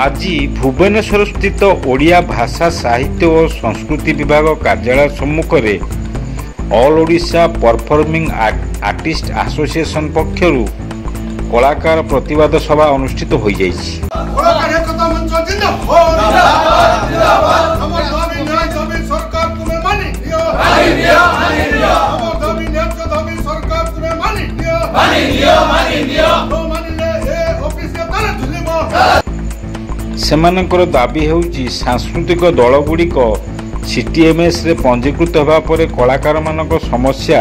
आज भुवनेश्वर स्थित ओडिया भाषा साहित्य और संस्कृति विभाग कार्यालय सम्मुख में all Odisha performing artist association पक्षर कलाकार प्रतिवाद सभा अनुष्ठित हो जाइछि। सेमानकर दाबी हेउची सांस्कृतिक दलगुड़िक सीटीएमएस रे पंजीकृत होगा पर कलाकार मानक समस्या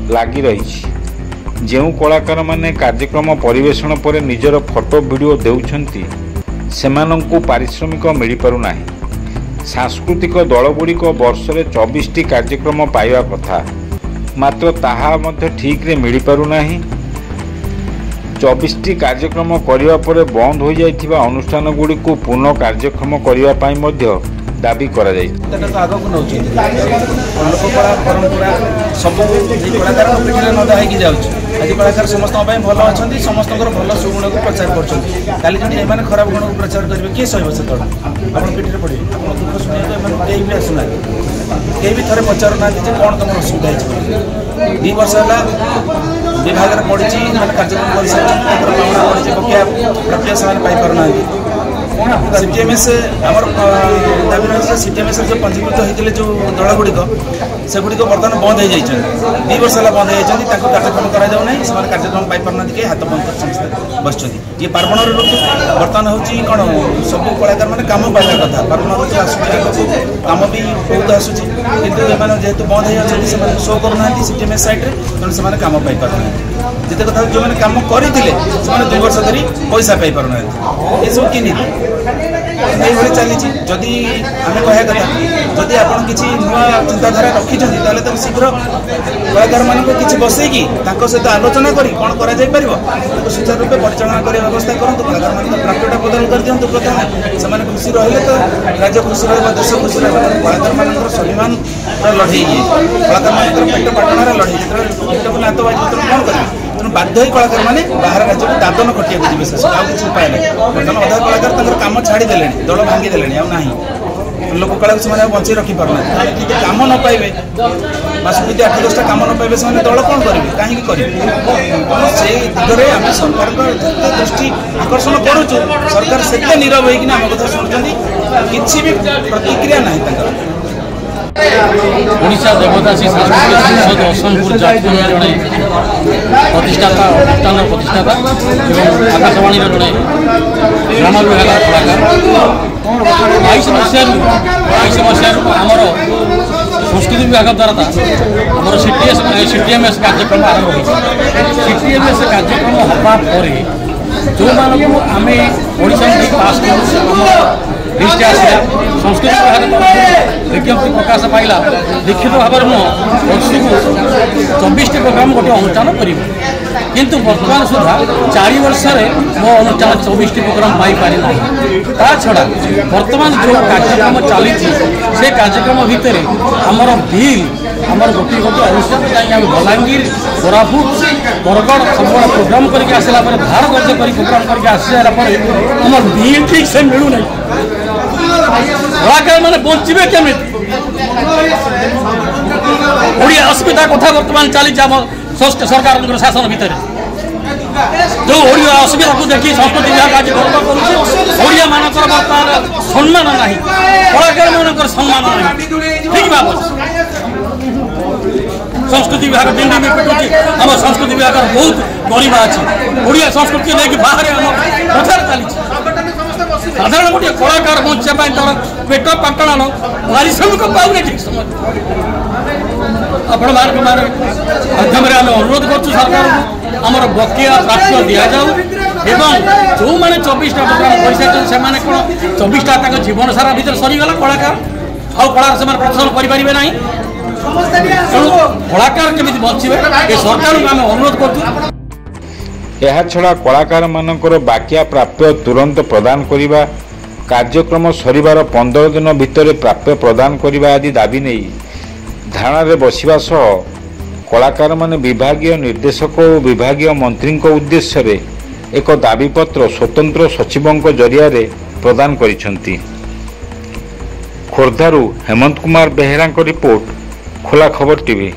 लगी रही। जो कलाकार माने कार्यक्रम परिवेषण पर निजर फोटो वीडियो देउछंती सेमानंकु पारिश्रमिक मिल पारुना। सांस्कृतिक दलगुड़िक वर्ष रे 24टी कार्यक्रम पाइबा कथा मात्र ताहा मध्य ठीक रे मिल पारुना। 24टी कार्यक्रम करने पर बंद हो जाइथिबा अनुष्ठान गुड़ी को पुनः कार्यक्रम करने दाबी करा जाय। आज कलाकार समस्त भल अच्छा समस्त भल सुगुण को प्रचार कर खराब गुण को प्रचार करेंगे किए सह से तला आप पीठी पड़े दुख शुणा कहीं भी आसुना कहीं भी थे पचारूना कौन तुम असुविधा है 2 वर्ष है विभाग में पड़ी कार्यक्रम कर बकिया प्राप्य से पाईपार सीटीएमएस आम दाबी रही सीटीएमएस जो पंजीकृत होते जो दलगुड़िक सेगुड़िक बर्तमान बंद हो जाए 2 वर्ष है बंद हो जाती कार्यक्रम कराऊना से कार्यक्रम पाईपार कि हाथ बंद कर समस्त बस ये पार्वण ऋतु बर्तमान हूँ कौन सब कलाकार मैंने कम पाइबा कथा पार्वण ऋतु आसूँ कम भी बहुत आसूँ कितु जेहेतु बंद हो जाती से शो करूना सीटीएमएस साइड्रे तेणु से कम पाईपार जिते कथा जो मैंने कम करते 2 वर्ष धरी पैसा पाईपार ये सब कि ये चली जदि आम कह कथा जदि आप किसी नुआ चिंताधारा रखी शीघ्र कलाकार मान किसी बसैकी सहित आलोचना करी कौन कर सुचारू रूपे परिचालना कर व्यवस्था करूँ कलाकार मान प्राप्यटा प्रदान कर दिखाँ प्रथम से खुशी रही तो राज्य खुशी रहा देश खुशी रहा कलाकार मान स्वाभिमान लड़े कलाकार मान पेट पाटणार लड़े पेट को नात बाजी कौन कर तेणु बाध्य कलाकार मैंने बाहर राज्य को दादन खटिया जी शेष आउ कि उपाय नहीं बर्तमान अधा कलाकार कम छाड़ीदे दल भांगीदे ना लोक कला से बचे रखिपारना कम न पाइबे मासक 8-10टा कम न पाइबे से दल कौन करेंगे कहीं करेंगे से दिगरे आम सरकार दृष्टि आकर्षण करुचु सरकार से नीरव होना आम कथा शुणुंट किसी भी प्रतिक्रिया ना ओडिशा देवदासी सांस्कृतिक संसद असनपुर जातपुर जड़े प्रतिष्ठाता अनुष्ठान प्रतिष्ठाता एवं आकाशवाणी जड़े ग्राम विभाग कलाकार 22 मसीह आमर संस्कृति विभाग द्वारा आमर सीटीएमएस कार्यक्रम आरंभ हो सीटीएमएस कार्यक्रम होगा जो मानक आम ओडिशा पास कर लिस्ट आसला संस्कृति विभाग विज्ञप्ति प्रकाश पाइला लिखित भाव वर्ष को 24टी प्रोग्राम गोटे अनुष्ठान कर किंतु वर्तमान सुधा 4 वर्ष मो अनुष्ठान 24टी प्रोग्राम पाई ना छड़ा वर्तमान जो कार्यक्रम चली से कार्यक्रम भितर आमर बिल आमर गोटे गोटे अनुष्ठान जैसे बलांगीर कोरापुट बरगढ़ सब प्रोग्राम करके आसला धार कर्ज कर प्रोग्राम करके आसारा आम बिल ठीक से मिलूना कलाकार मैंने बचे केमी ओडिया असुविधा कथा बर्तमान चली सरकार शासन भितर जो ओडिया असुविधा को देखी संस्कृति विभाग आज गर्व करोडिया मानकर बर्तमान सम्मान ना कलाकार मानकर सम्मान ना ठीक भाव संस्कृति विभाग दिन दिन पिटुची आम संस्कृति विभाग बहुत गरिमा अच्छी ओडिया संस्कृति लेकिन बाहर आम प्रचार चली साधारण गोटे कलाकार बचापी तार पेट पाटण पारिश्रमिक पाऊने ठीक समय आपण माध्यम आम अनुरोध करूँ सरकार आमर बकिया प्राप्य दि जाऊ एवं जो मैंने 24टा प्रोग्राम पैसा से कौन 24टा जीवन सारा भर सरीगला कलाकार आउ कला से प्रदर्शन करें ना तेणु कलाकार केमी बचे ये सरकार आम अनुरोध करूँ। यह छड़ा कलाकार मानकर बाकिया प्राप्य तुरंत प्रदान करिबा कार्यक्रम सरिबार 15 दिन भितर प्राप्य प्रदान करिबा आदि दाबी नहीं धारणा रे बसिबा सह कलाकार माने विभागीय निर्देशक और विभागीय मंत्री उद्देश्य एक दाबीपत्र स्वतंत्र सचिवों जरिया ପ୍ରଦାନ କରିଛନ୍ତି। ଖୋର୍ଦ୍ଧାରୁ ହେମନ୍ତ କୁମାର ବେହେରାଙ୍କ ରିପୋର୍ଟ, ଖୋଲା ଖବର ଟିଭି।